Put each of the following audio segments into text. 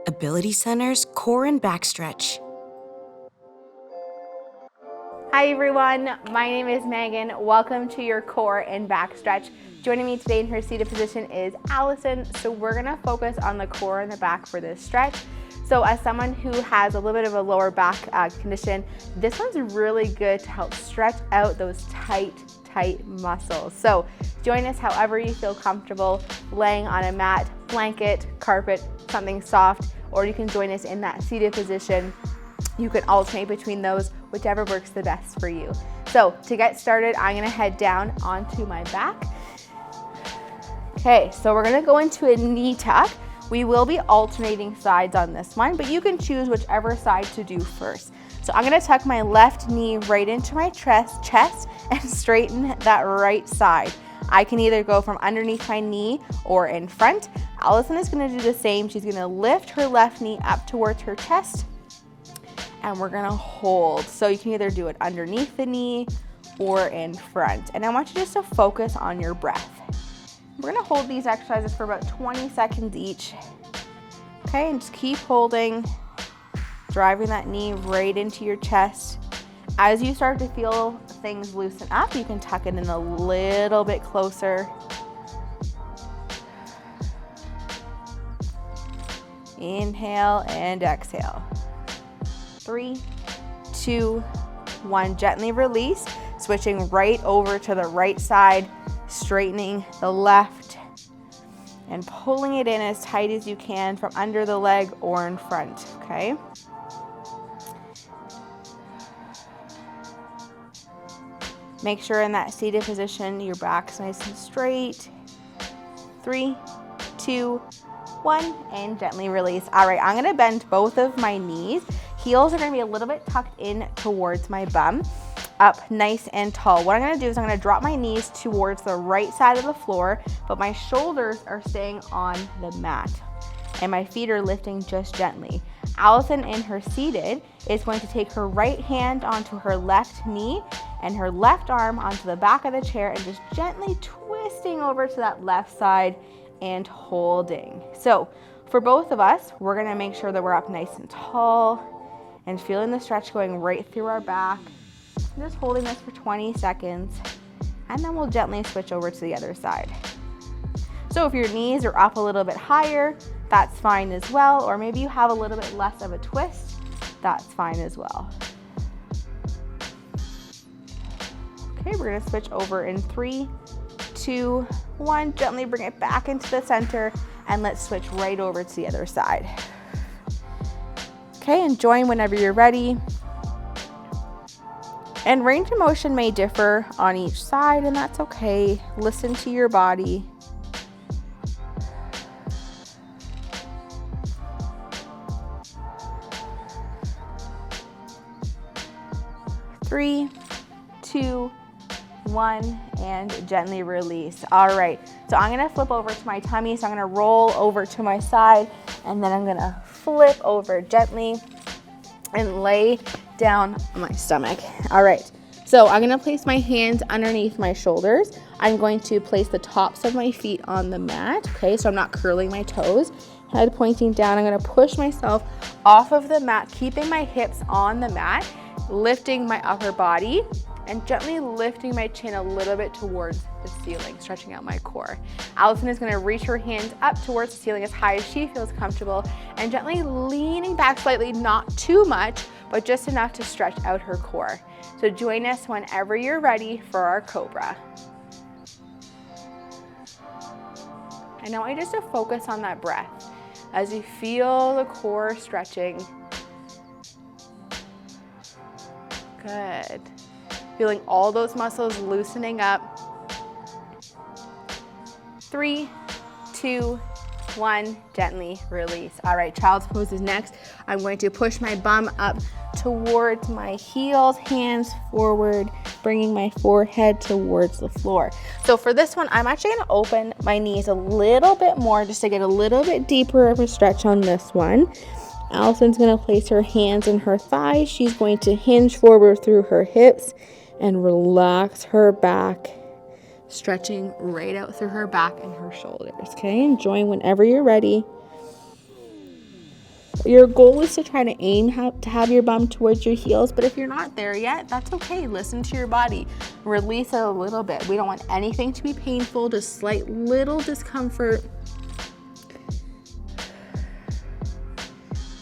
Ability Center's core and back stretch. Hi everyone, my name is Megan. Welcome to your core and back stretch. Joining me today in her seated position is Allison. So we're gonna focus on the core and the back for this stretch. So as someone who has a little bit of a lower back condition, this one's really good to help stretch out those tight muscles. So join us however you feel comfortable, laying on a mat, blanket, carpet, something soft, or you can join us in that seated position. You can alternate between those, whichever works the best for you. So to get started, I'm gonna head down onto my back. Okay, so we're gonna go into a knee tuck. We will be alternating sides on this one, but you can choose whichever side to do first. So I'm gonna tuck my left knee right into my chest and straighten that right side. I can either go from underneath my knee or in front. Allison is gonna do the same. She's gonna lift her left knee up towards her chest, and we're gonna hold. So you can either do it underneath the knee or in front. And I want you just to focus on your breath. We're gonna hold these exercises for about 20 seconds each. Okay, and just keep holding, driving that knee right into your chest. As you start to feel things loosen up, you can tuck it in a little bit closer. Inhale and exhale. 3, 2, 1. Gently release, switching right over to the right side, straightening the left, and pulling it in as tight as you can from under the leg or in front, okay? Make sure in that seated position, your back's nice and straight. 3, 2, 1, and gently release. All right, I'm gonna bend both of my knees. Heels are gonna be a little bit tucked in towards my bum, up nice and tall. What I'm gonna do is I'm gonna drop my knees towards the right side of the floor, but my shoulders are staying on the mat, and my feet are lifting just gently. Allison, in her seated, is going to take her right hand onto her left knee and her left arm onto the back of the chair and just gently twisting over to that left side and holding. So for both of us, we're gonna make sure that we're up nice and tall and feeling the stretch going right through our back. Just holding this for 20 seconds, and then we'll gently switch over to the other side. So if your knees are up a little bit higher, that's fine as well, or maybe you have a little bit less of a twist, that's fine as well. Okay, we're gonna switch over in 3, 2, 1. Gently bring it back into the center, and let's switch right over to the other side. Okay, and join whenever you're ready. And range of motion may differ on each side, and that's okay. Listen to your body. Three, 2, 1, and gently release. All right, so I'm gonna flip over to my tummy. So I'm gonna roll over to my side, and then I'm gonna flip over gently and lay down on my stomach. All right, so I'm gonna place my hands underneath my shoulders. I'm going to place the tops of my feet on the mat, okay? So I'm not curling my toes. Head pointing down, I'm gonna push myself off of the mat, keeping my hips on the mat, lifting my upper body, and gently lifting my chin a little bit towards the ceiling, stretching out my core. Allison is gonna reach her hands up towards the ceiling as high as she feels comfortable, and gently leaning back slightly, not too much, but just enough to stretch out her core. So join us whenever you're ready for our Cobra. And I want you just to focus on that breath as you feel the core stretching. Good. Feeling all those muscles loosening up. 3, 2, 1, gently release. All right, child's pose is next. I'm going to push my bum up towards my heels, hands forward, bringing my forehead towards the floor. So for this one, I'm actually gonna open my knees a little bit more just to get a little bit deeper of a stretch on this one. Allison's gonna place her hands in her thighs. She's going to hinge forward through her hips and relax her back, stretching right out through her back and her shoulders, okay? And join whenever you're ready. Your goal is to try to aim to have your bum towards your heels, but if you're not there yet, that's okay. Listen to your body. Release it a little bit. We don't want anything to be painful, just slight little discomfort.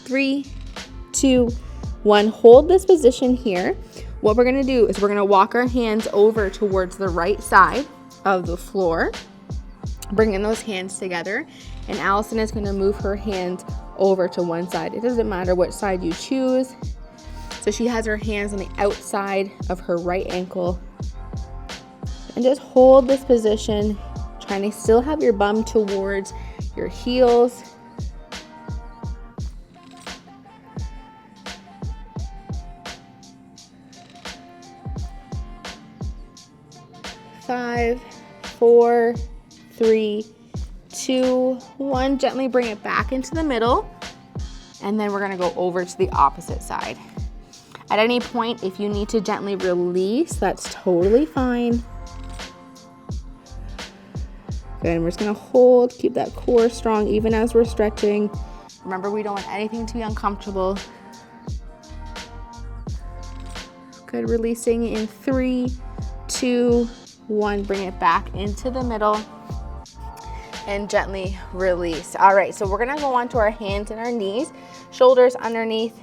3, 2, 1. Hold this position here. What we're gonna do is we're gonna walk our hands over towards the right side of the floor, bringing those hands together, and Allison is gonna move her hands over to one side. It doesn't matter what side you choose. So she has her hands on the outside of her right ankle. And just hold this position, trying to still have your bum towards your heels. 5, 4, 3, 2, 1. Gently bring it back into the middle. And then we're gonna go over to the opposite side. At any point, if you need to gently release, that's totally fine. Good, and we're just gonna hold, keep that core strong even as we're stretching. Remember, we don't want anything to be uncomfortable. Good, releasing in 3, 2, 1. Bring it back into the middle and gently release. All right, so we're gonna go on to our hands and our knees, shoulders underneath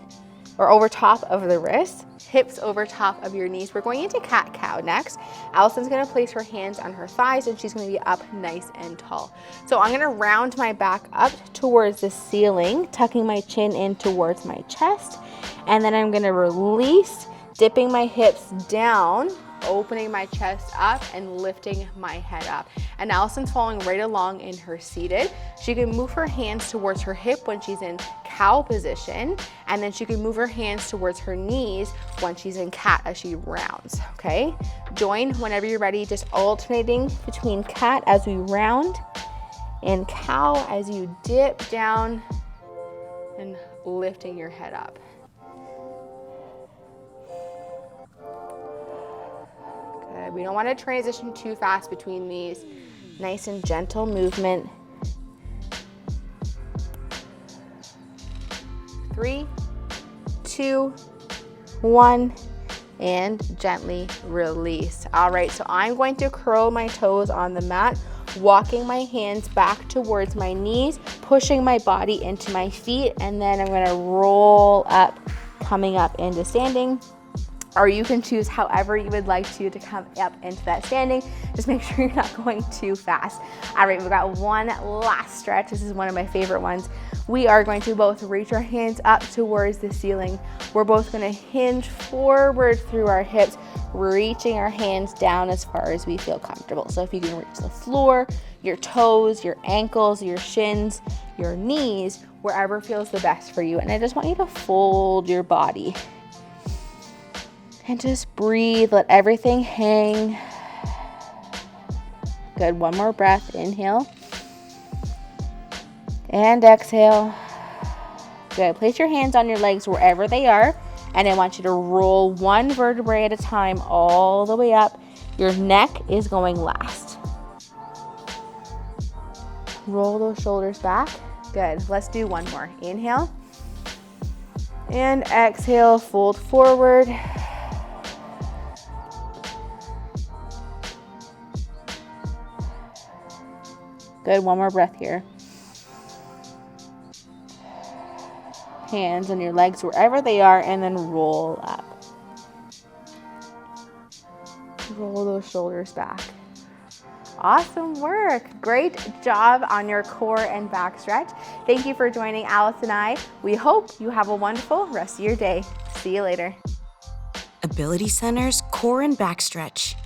or over top of the wrists, hips over top of your knees. We're going into cat-cow next. Allison's gonna place her hands on her thighs and she's gonna be up nice and tall. So I'm gonna round my back up towards the ceiling, tucking my chin in towards my chest, and then I'm gonna release, dipping my hips down, opening my chest up and lifting my head up. And Allison's following right along in her seated. She can move her hands towards her hip when she's in cow position, and then she can move her hands towards her knees when she's in cat as she rounds, okay? Join whenever you're ready, just alternating between cat as we round and cow as you dip down and lifting your head up. Good. We don't want to transition too fast between these. Nice and gentle movement. 3, 2, 1, and gently release. All right, so I'm going to curl my toes on the mat, walking my hands back towards my knees, pushing my body into my feet, and then I'm going to roll up, coming up into standing. Or you can choose however you would like to come up into that standing. Just make sure you're not going too fast. All right, we've got one last stretch. This is one of my favorite ones. We are going to both reach our hands up towards the ceiling. We're both gonna hinge forward through our hips, reaching our hands down as far as we feel comfortable. So if you can reach the floor, your toes, your ankles, your shins, your knees, wherever feels the best for you. And I just want you to fold your body. And just breathe, let everything hang. Good, one more breath, inhale. And exhale. Good, place your hands on your legs wherever they are. And I want you to roll one vertebrae at a time all the way up. Your neck is going last. Roll those shoulders back. Good, let's do one more. Inhale. And exhale, fold forward. Good, one more breath here. Hands on your legs wherever they are, and then roll up. Roll those shoulders back. Awesome work. Great job on your core and back stretch. Thank you for joining Alice and I. We hope you have a wonderful rest of your day. See you later. Ability Center's core and back stretch.